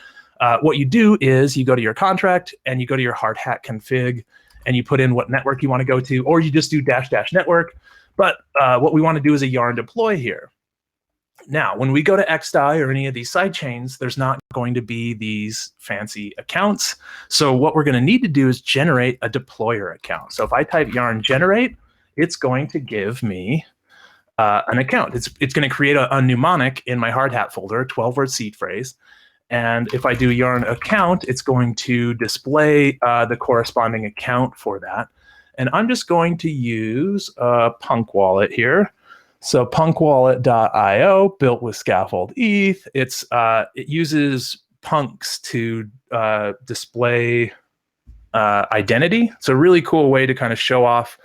What you do is you go to your contract and you go to your hard hat config and you put in what network you want to go to, or you just do -- network. But what we want to do is a yarn deploy here. Now, when we go to XDAI or any of these side chains, there's not going to be these fancy accounts. So what we're going to need to do is generate a deployer account. So if I type yarn generate, it's going to give me an account. It's going to create a mnemonic in my hard hat folder, 12-word seed phrase. And if I do yarn account, it's going to display the corresponding account for that. And I'm just going to use Punk Wallet here. So punkwallet.io, built with scaffold-eth. It uses punks to display identity. It's a really cool way to kind of show off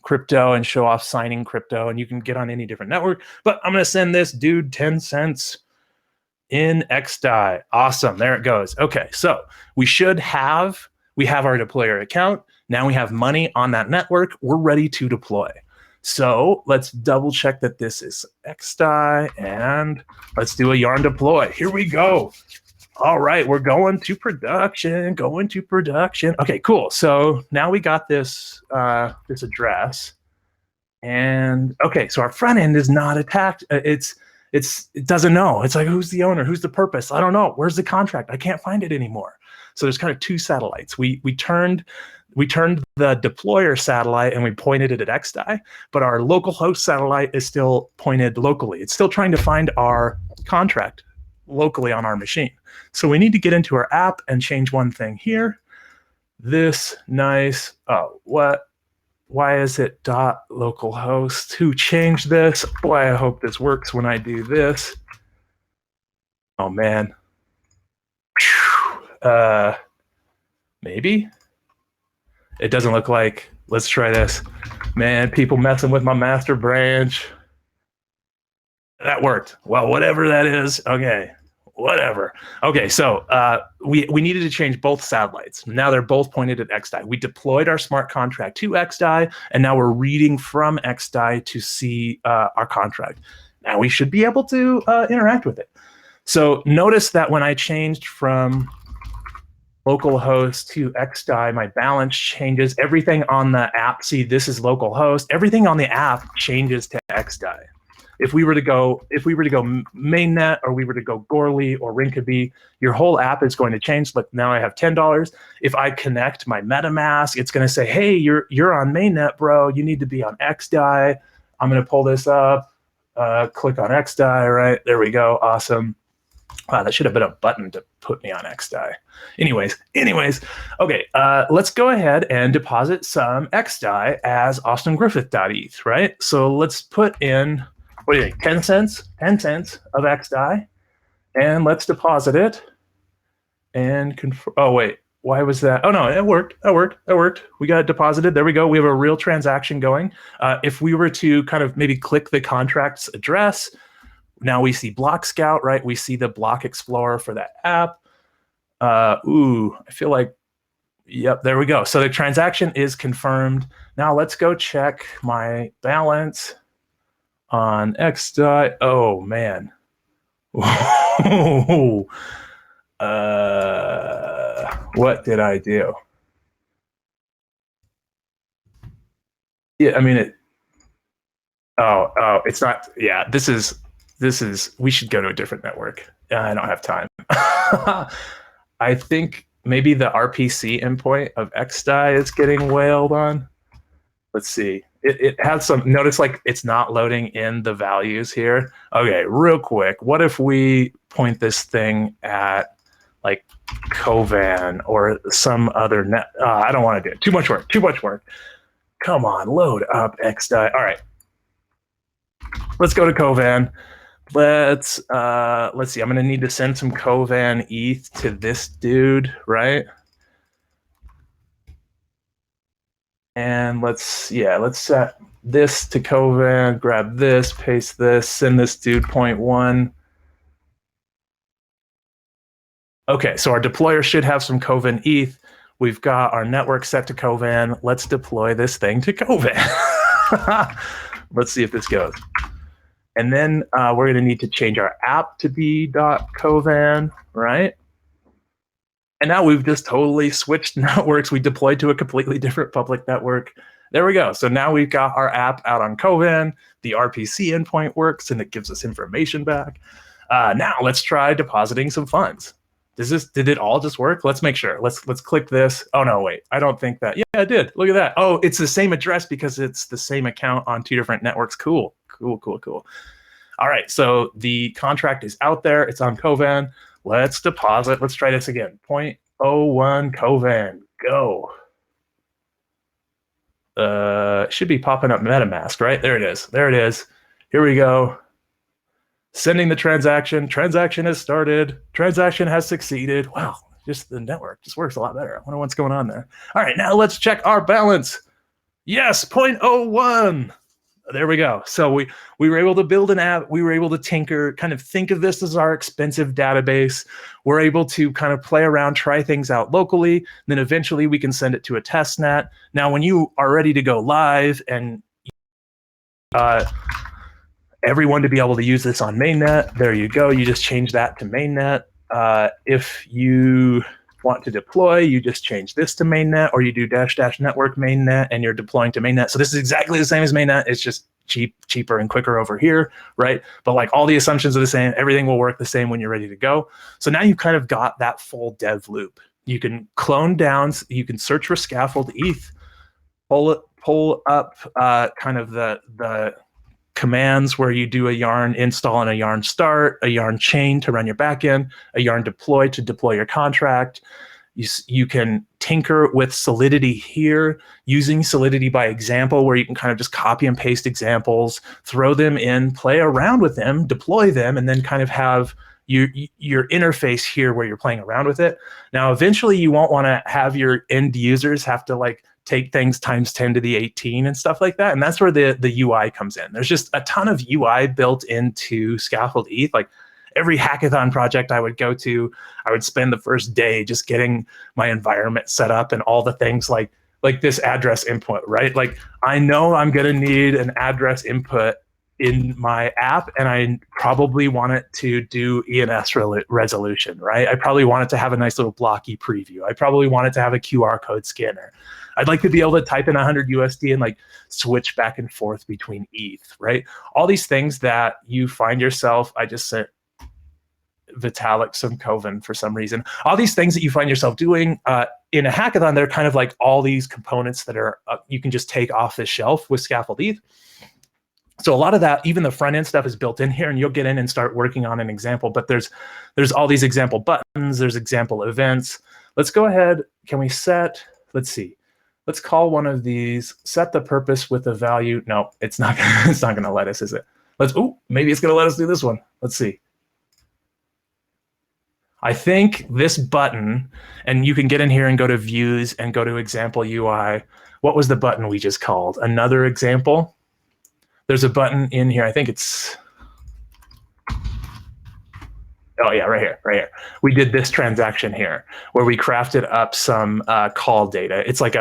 crypto and show off signing crypto. And you can get on any different network. But I'm going to send this dude 10 cents in XDAI. Awesome. There it goes. Okay, so we have our deployer account. Now we have money on that network. We're ready to deploy. So let's double check that this is XDAI and let's do a yarn deploy. Here we go. All right, we're going to production, Okay, cool. So now we got this address. And okay, so our front end is not attacked. It doesn't know. It's like, who's the owner? Who's the purpose? I don't know. Where's the contract? I can't find it anymore. So there's kind of two satellites. We turned the deployer satellite and we pointed it at XDAI, but our local host satellite is still pointed locally. It's still trying to find our contract locally on our machine. So we need to get into our app and change one thing here. Why is it .localhost? Who changed this? Boy, I hope this works when I do this. Oh man. Maybe? It doesn't look like. Let's try this. Man, people messing with my master branch. That worked. Well, whatever that is. Okay. Whatever. Okay, so we needed to change both satellites. Now they're both pointed at XDAI. We deployed our smart contract to XDAI, and now we're reading from XDAI to see our contract. Now we should be able to interact with it. So notice that when I changed from localhost to XDAI, my balance changes. Everything on the app, see, this is localhost. Everything on the app changes to XDAI. If we were to go mainnet, or we were to go Goerli or Rinkeby, your whole app is going to change. Look, now I have $10. If I connect my MetaMask, it's going to say, hey, you're on mainnet, bro. You need to be on XDAI. I'm going to pull this up, click on XDAI, right? There we go. Awesome. Wow, that should have been a button to put me on XDAI. Anyways, okay, let's go ahead and deposit some XDAI as austingriffith.eth, right? So let's put in, what do you think, 10 cents? 10 cents of XDAI, and let's deposit it. And oh wait, why was that? Oh no, it worked. We got it deposited. There we go. We have a real transaction going. If we were to kind of maybe click the contract's address, Now we see Block Scout, right? We see the Block Explorer for that app. I feel like, yep, there we go. So the transaction is confirmed. Now let's go check my balance on XDAI. Oh man. What did I do? Yeah, I mean it's not. Yeah, this is. We should go to a different network. I don't have time. I think maybe the RPC endpoint of XDAI is getting whaled on. Let's see. It has some, notice like it's not loading in the values here. Okay, real quick. What if we point this thing at like Kovan or some other net? I don't want to do it. Too much work. Come on, load up XDAI. All right. Let's go to Kovan. Let's see. I'm going to need to send some Kovan ETH to this dude, right? And let's set this to Kovan, grab this, paste this, send this dude 0.1. Okay, so our deployer should have some Kovan ETH. We've got our network set to Kovan. Let's deploy this thing to Kovan. Let's see if this goes. And then we're going to need to change our app to be .kovan, right? And now we've just totally switched networks. We deployed to a completely different public network. There we go. So now we've got our app out on Kovan. The RPC endpoint works, and it gives us information back. Now let's try depositing some funds. Did it all just work? Let's make sure. Let's click this. Oh no, wait. I don't think that. Yeah, it did. Look at that. Oh, it's the same address because it's the same account on 2 different networks. Cool. All right. So the contract is out there. It's on Kovan. Let's deposit. Let's try this again. 0.01 Kovan. Go. It should be popping up MetaMask, right? There it is. Here we go. Sending the transaction. Transaction has started. Transaction has succeeded. Wow, just the network just works a lot better. I wonder what's going on there. All right, now let's check our balance. Yes, 0.01. There we go. So we were able to build an app. We were able to tinker, kind of think of this as our expensive database. We're able to kind of play around, try things out locally. Then eventually we can send it to a test net. Now, when you are ready to go live and everyone to be able to use this on mainnet, there you go. You just change that to mainnet. If you want to deploy, you just change this to mainnet, or you do -- network mainnet and you're deploying to mainnet. So this is exactly the same as mainnet. It's just cheaper and quicker over here, right? But like all the assumptions are the same. Everything will work the same when you're ready to go. So now you've kind of got that full dev loop. You can clone down, you can search for scaffold-eth, pull up kind of the commands where you do a yarn install and a yarn start, a yarn chain to run your backend, a yarn deploy to deploy your contract. You can tinker with Solidity here, using Solidity by example, where you can kind of just copy and paste examples, throw them in, play around with them, deploy them, and then kind of have your interface here where you're playing around with it. Now, eventually you won't want to have your end users have to like take things times 10 to the 18 and stuff like that. And that's where the UI comes in. There's just a ton of UI built into scaffold-eth. Like every hackathon project I would go to, I would spend the first day just getting my environment set up and all the things like this address input, right? Like I know I'm gonna need an address input in my app, and I probably want it to do ENS resolution, right? I probably want it to have a nice little blocky preview. I probably want it to have a QR code scanner. I'd like to be able to type in 100 USD and like switch back and forth between ETH, right? All these things that you find yourself, I just sent Vitalik some Kovan for some reason. All these things that you find yourself doing in a hackathon, they're kind of like all these components that are you can just take off the shelf with scaffold-eth. So a lot of that, even the front end stuff is built in here, and you'll get in and start working on an example. But there's all these example buttons, there's example events. Let's go ahead. Can we set? Let's see. Let's call one of these. Set the purpose with a value. No, it's not. It's not going to let us, is it? Maybe it's going to let us do this one. Let's see. I think this button, and you can get in here and go to views and go to example UI. What was the button we just called? Another example. There's a button in here. I think it's Oh yeah, right here, right here. We did this transaction here where we crafted up some call data. It's like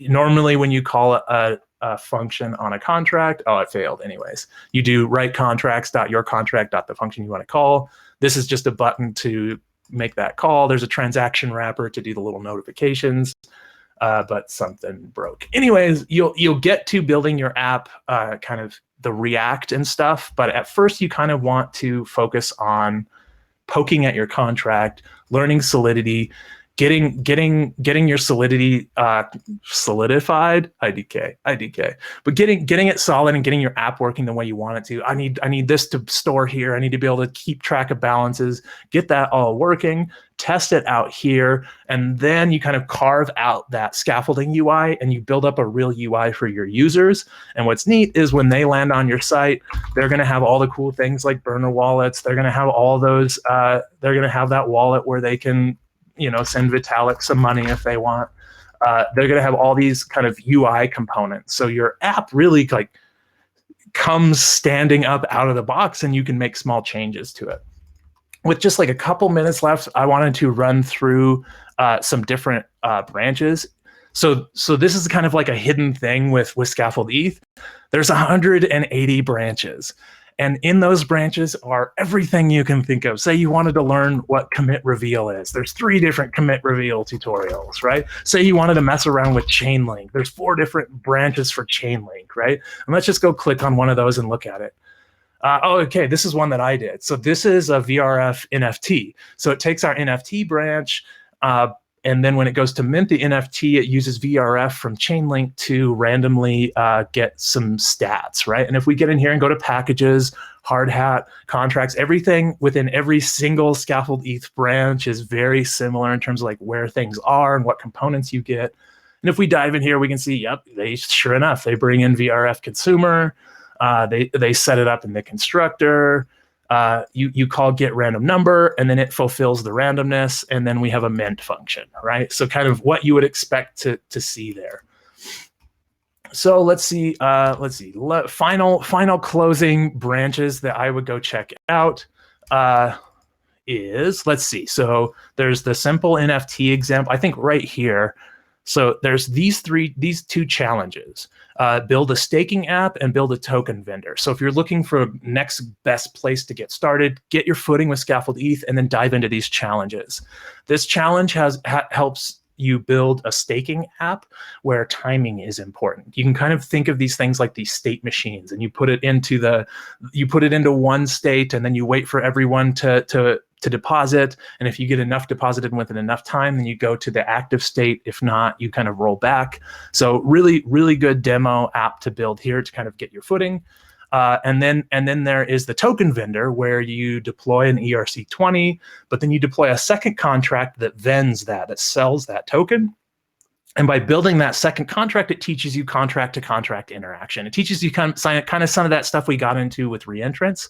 normally when you call a function on a contract, oh, it failed anyways. You do write contracts.yourcontract.the function you want to call. This is just a button to make that call. There's a transaction wrapper to do the little notifications, but something broke. Anyways, you'll get to building your app, kind of the React and stuff, but at first you kind of want to focus on poking at your contract, learning Solidity, getting your Solidity solidified, IDK, but getting it solid and getting your app working the way you want it to. I need this to store here. I need to be able to keep track of balances, get that all working, test it out here, and then you kind of carve out that scaffolding UI and you build up a real UI for your users. And what's neat is when they land on your site, they're going to have all the cool things like burner wallets. They're going to have all those, they're going to have that wallet where they can, send Vitalik some money if they want. They're going to have all these kind of UI components. So your app really comes standing up out of the box and you can make small changes to it. With just like a couple minutes left, I wanted to run through some different branches. So this is kind of like a hidden thing with scaffold-eth. There's 180 branches. And in those branches are everything you can think of. Say you wanted to learn what commit reveal is. There's 3 different commit reveal tutorials, right? Say you wanted to mess around with Chainlink. There's 4 different branches for Chainlink, right? And let's just go click on one of those and look at it. Okay, this is one that I did. So this is a VRF NFT. So it takes our NFT branch, and then when it goes to mint the NFT, it uses VRF from Chainlink to randomly get some stats, right? And if we get in here and go to packages, hard hat, contracts, everything within every single scaffold-eth branch is very similar in terms of like where things are and what components you get. And if we dive in here, we can see, yep, sure enough, they bring in VRF consumer. They set it up in the constructor. You call get random number, and then it fulfills the randomness, and then we have a mint function, right? So kind of what you would expect to see there. So let's see. Final closing branches that I would go check out is, let's see. So there's the simple NFT example. I think right here. So there's these 2 challenges. Build a staking app and build a token vendor. So if you're looking for next best place to get started, get your footing with scaffold-eth and then dive into these challenges. This challenge helps you build a staking app where timing is important. You can kind of think of these things like these state machines, and you put it into one state, and then you wait for everyone to deposit. And if you get enough deposited within enough time, then you go to the active state. If not, you kind of roll back. So really, really good demo app to build here to kind of get your footing. And then there is the token vendor where you deploy an ERC20, but then you deploy a second contract that vends that sells that token. And by building that second contract, it teaches you contract to contract interaction. It teaches you kind of some of that stuff we got into with reentrance.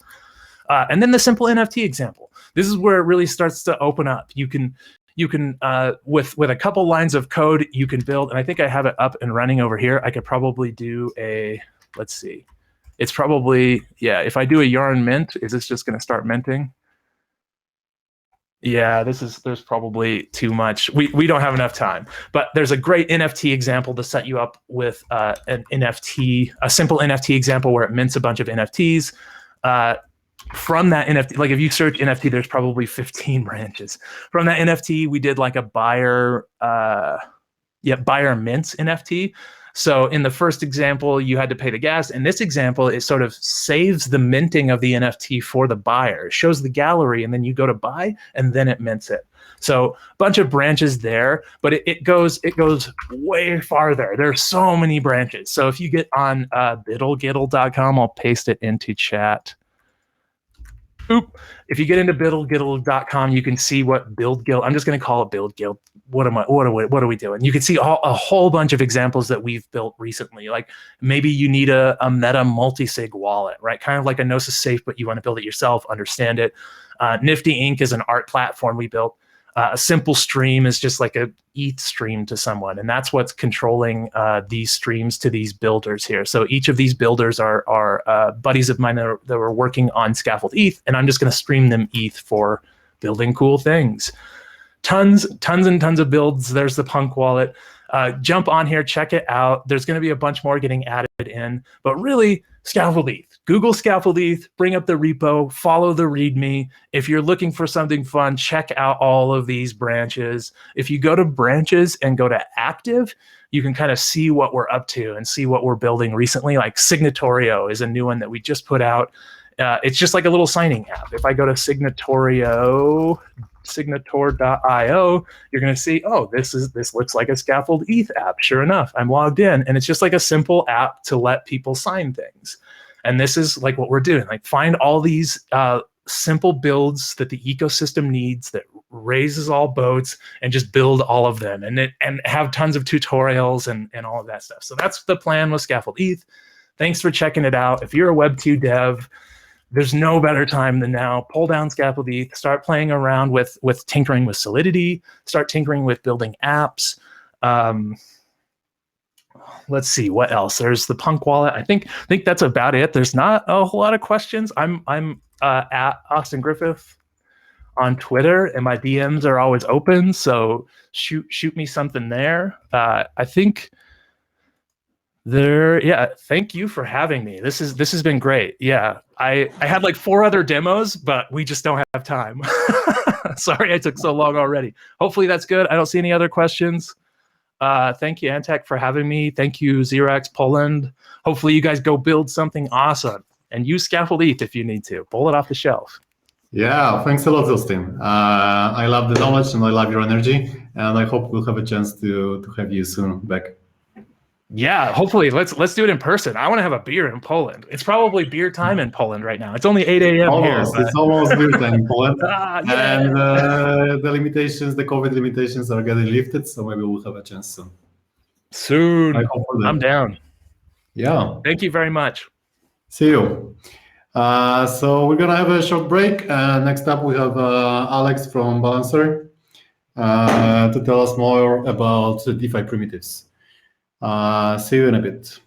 And then the simple NFT example. This is where it really starts to open up. You can with a couple lines of code, you can build, and I think I have it up and running over here. I could probably do let's see. It's probably, yeah, if I do a yarn mint, is this just going to start minting? Yeah, there's probably too much. We don't have enough time, but there's a great NFT example to set you up with an NFT, a simple NFT example where it mints a bunch of NFTs. From that NFT, like if you search NFT, there's probably 15 branches. From that NFT, we did like a buyer mints NFT. So in the first example, you had to pay the gas. In this example, it sort of saves the minting of the NFT for the buyer. It shows the gallery, and then you go to buy, and then it mints it. So a bunch of branches there, but it goes way farther. There's so many branches. So if you get on biddlegiddle.com, I'll paste it into chat. If you get into biddlegiddle.com, you can see what build guild. I'm just going to call it build guild. What are we doing? You can see a whole bunch of examples that we've built recently. Like maybe you need a meta multi-sig wallet, right? Kind of like a Gnosis Safe, but you want to build it yourself, understand it. Nifty Inc. is an art platform we built. A simple stream is just like a ETH stream to someone, and that's what's controlling these streams to these builders here. So each of these builders are buddies of mine that were working on scaffold-eth, and I'm just going to stream them ETH for building cool things. Tons and tons of builds. There's the Punk wallet. Jump on here, check it out. There's going to be a bunch more getting added in, but really, scaffold-eth. Google scaffold-eth, bring up the repo, follow the README. If you're looking for something fun, check out all of these branches. If you go to branches and go to active, you can kind of see what we're up to and see what we're building recently. Like Signatorio is a new one that we just put out. It's just like a little signing app. If I go to Signator.io, you're going to see, oh, this looks like a scaffold-eth app. Sure enough, I'm logged in, and it's just like a simple app to let people sign things. And this is like what we're doing. Like, find all these simple builds that the ecosystem needs that raises all boats, and just build all of them, and have tons of tutorials and all of that stuff. So that's the plan with scaffold-eth. Thanks for checking it out. If you're a Web2 dev, there's no better time than now. Pull down scaffold-eth, start playing around with tinkering with Solidity, start tinkering with building apps. Let's see, what else? There's the Punk wallet. I think that's about it. There's not a whole lot of questions. I'm at Austin Griffith on Twitter, and my DMs are always open, so shoot me something there. I think thank you for having me. This has been great. Yeah, I had like 4 other demos, but we just don't have time. Sorry I took so long already. Hopefully that's good. I don't see any other questions. Thank you, Antec, for having me. Thank you, Xerox Poland. Hopefully you guys go build something awesome, and use scaffold-eth if you need to. Pull it off the shelf. Yeah, thanks a lot, Austin. I love the knowledge and I love your energy, and I hope we'll have a chance to have you soon back. Yeah, hopefully let's do it in person. I want to have a beer in Poland. It's probably beer time in Poland right now. It's only 8 a.m. here. It's almost beer time in Poland. Yeah. And the COVID limitations are getting lifted, so maybe we'll have a chance soon. Soon. I hope for that. I'm down. Yeah. Thank you very much. See you. So we're gonna have a short break. Next up, we have Alex from Balancer to tell us more about DeFi primitives. See you in a bit.